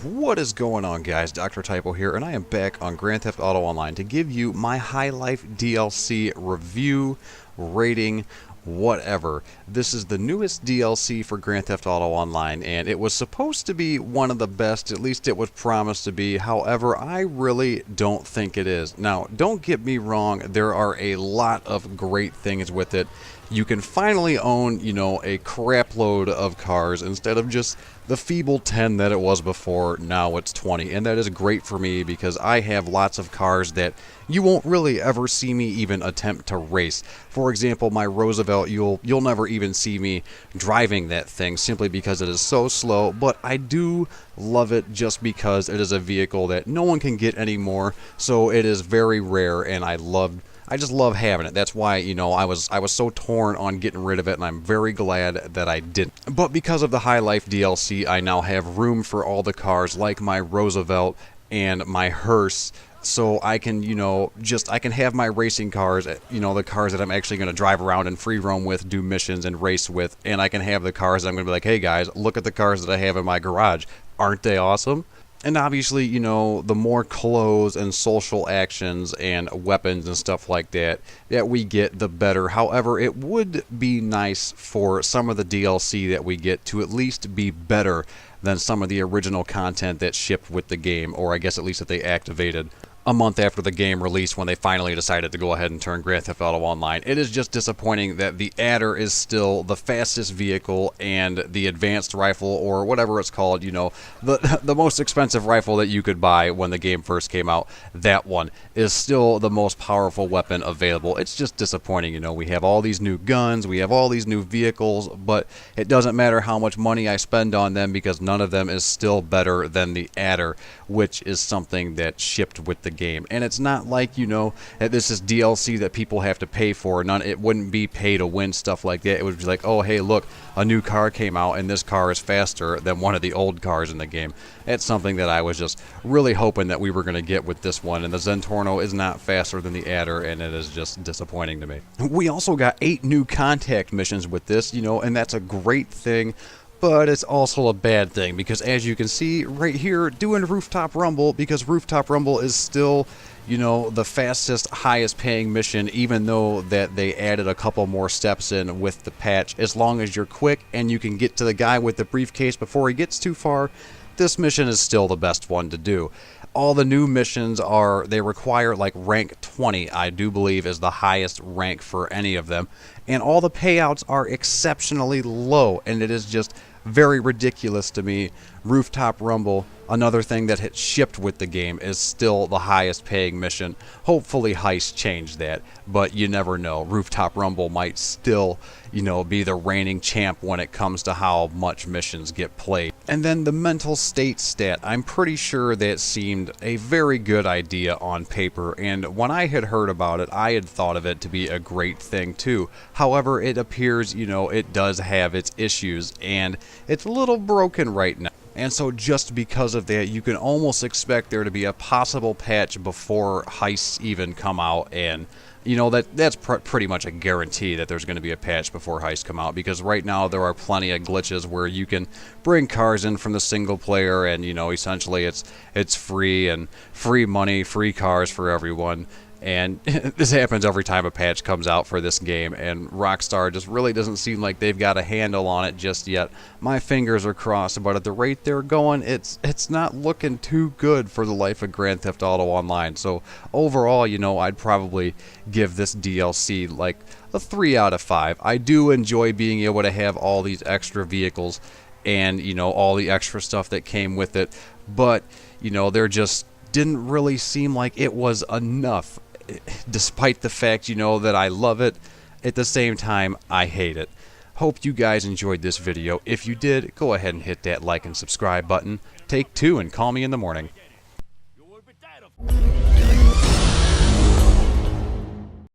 What is going on, guys? Dr. Typo here, and I am back on Grand Theft Auto Online to give you my High Life DLC review, rating, whatever. This is the newest DLC for Grand Theft Auto Online, and it was supposed to be one of the best, at least it was promised to be. However, I really don't think it is. Now, don't get me wrong, there are a lot of great things with it. You can finally own, a crap load of cars instead of just the feeble 10 that it was before. Now it's 20, and that is great for me because I have lots of cars that you won't really ever see me even attempt to race. For example, my Roosevelt, you'll never even see me driving that thing simply because it is so slow, but I do love it just because it is a vehicle that no one can get anymore, so it is very rare, and I just love having it. That's why, I was so torn on getting rid of it, and I'm very glad that I didn't. But because of the High Life DLC, I now have room for all the cars, like my Roosevelt and my Heists, so I can, I can have my racing cars, the cars that I'm actually going to drive around and free roam with, do missions and race with, and I can have the cars that I'm going to be like, hey guys, look at the cars that I have in my garage. Aren't they awesome? And obviously, the more clothes and social actions and weapons and stuff like that we get, the better. However, it would be nice for some of the DLC that we get to at least be better than some of the original content that shipped with the game, or I guess at least that they activated a month after the game released when they finally decided to go ahead and turn Grand Theft Auto Online. It is just disappointing that the Adder is still the fastest vehicle and the advanced rifle, or whatever it's called, the most expensive rifle that you could buy when the game first came out, that one is still the most powerful weapon available. It's just disappointing, we have all these new guns, we have all these new vehicles, but it doesn't matter how much money I spend on them because none of them is still better than the Adder, which is something that shipped with the game. And it's not like, that this is DLC that people have to pay for. It wouldn't be pay to win stuff like that. It would be like, oh hey, look, a new car came out and this car is faster than one of the old cars in the game. It's something that I was just really hoping that we were going to get with this one, and the Zentorno is not faster than the Adder, and it is just disappointing to me. We also got 8 new contact missions with this, and that's a great thing. But it's also a bad thing because, as you can see right here, doing Rooftop Rumble, because Rooftop Rumble is still, the fastest, highest paying mission, even though that they added a couple more steps in with the patch. As long as you're quick and you can get to the guy with the briefcase before he gets too far, this mission is still the best one to do. All the new missions they require like rank 20, I do believe is the highest rank for any of them. And all the payouts are exceptionally low, and it is just very ridiculous to me. Rooftop Rumble, another thing that had shipped with the game, is still the highest paying mission. Hopefully Heists change that, but you never know. Rooftop Rumble might still, be the reigning champ when it comes to how much missions get played. And then the mental state stat, I'm pretty sure that seemed a very good idea on paper, and when I had heard about it, I had thought of it to be a great thing too. However, it appears, it does have its issues, and it's a little broken right now. And so just because of that, you can almost expect there to be a possible patch before Heists even come out, and that's pretty much a guarantee that there's going to be a patch before Heists come out, because right now there are plenty of glitches where you can bring cars in from the single player, and essentially it's free, and free money, free cars for everyone. And this happens every time a patch comes out for this game, and Rockstar just really doesn't seem like they've got a handle on it just yet. My fingers are crossed, but at the rate they're going, it's not looking too good for the life of Grand Theft Auto Online. So overall, I'd probably give this DLC like a 3 out of 5. I do enjoy being able to have all these extra vehicles and, all the extra stuff that came with it, but, there just didn't really seem like it was enough. Despite the fact, that I love it, at the same time, I hate it. Hope you guys enjoyed this video. If you did, go ahead and hit that like and subscribe button. Take 2 and call me in the morning.